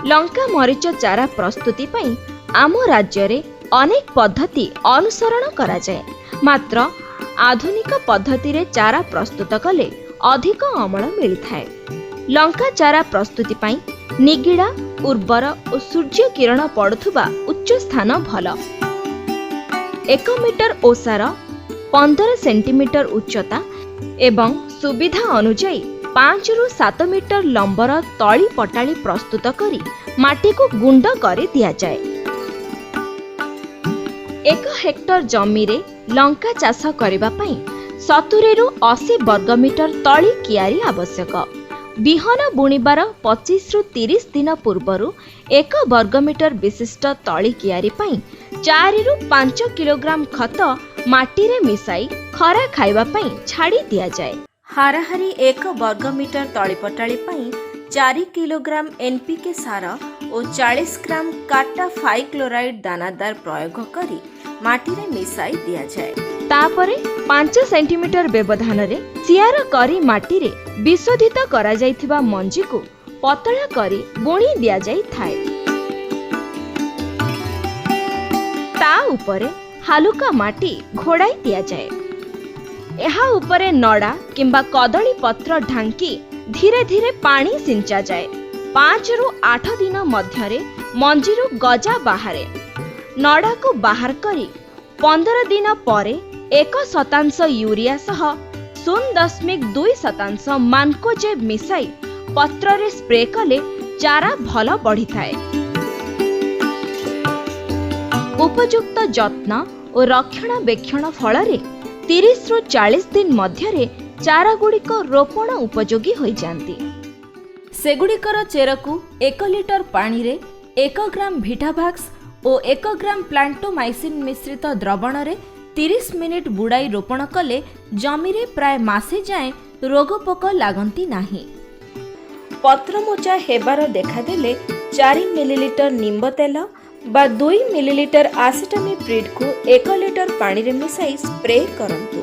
लंका मरीच चारा प्रस्तुति पई आम राज्य रे अनेक पद्धति अनुसरण करा जाए। मात्र आधुनिक पद्धति रे चारा प्रस्तुत कले अधिक अमल मिलिथाए। लंका चारा प्रस्तुति पई निगिड़ा उर्वर और सूर्य किरण पड़ुथुबा उच्च स्थान भल। 1 मीटर ओसार 15 सेंटीमीटर उच्चता एवं सुविधा अनुଯାयी 5 रु 7 मीटर लंबर तली पटाली प्रस्तुत करी माटी को गुंड कर दिया जाए। 1 हेक्टर जमी रे लंका चाष करिबा पई 70 रु 80 वर्गमीटर तली कियारी आवश्यक। बिहन बुणीबार 25 रु 30 दिन पूर्वरु 1 वर्गमीटर विशिष्ट तली कियारी पई 4 रु 5 किलोग्राम खत माटी रे मिसाई खरा खाइबा पई छाड़ी दिया जाए। हाराहारी 1 वर्गमीटर तली पटाली पई 4 किलोग्राम एनपीके सार और 40 ग्राम काटा फाइक्लोराइड दानादार प्रयोग करी माटी रे मिसाई दिया जाए। तापरे 5 सेंटीमीटर व्यवधान रे सियार करी माटी रे विशोधित करा जाइथिबा मंजी को पतला करी बुणी दिया जाई थाए। ता उपरे हालुका माटी घोड़ाई दिया जाए। एहा उपरे नड़ा किंबा कदली पत्र ढांकी धीरे धीरे पानी सिंचा जाए। 5 रु 8 दिन मध्यरे मंजीरु गजा बाहरे। नड़ा को बाहर करी 15 दिन परे 1% यूरिया सह 0.2% मानकोजेब मिसाई पत्र रे स्प्रे कले चारा भल बढ़ी थाए। उपयुक्त जत्न और रक्षणाबेक्षण फल रे 30 रु 40 दिन मध्यरे चारा गुड़िक रोपण उपयोगी हो जाती। सेगुड़िकर चेर को 1 लिटर पानी रे 1 ग्राम भिटाभाक्स और 1 ग्राम प्लांटोमाइसिन मिश्रित द्रवण रे 30 मिनिट बुड़ाई रोपण कले जमी रे प्राय मासे जाए रोगपोक लागंती नाही। पत्रमोचा हेबार देखादेले 4 मिलीलीटर निंब तेल बा 2 मिलीलीटर आसेटामिप्रिड को 1 लिटर पानी रे मिसाई स्प्रे करंतु।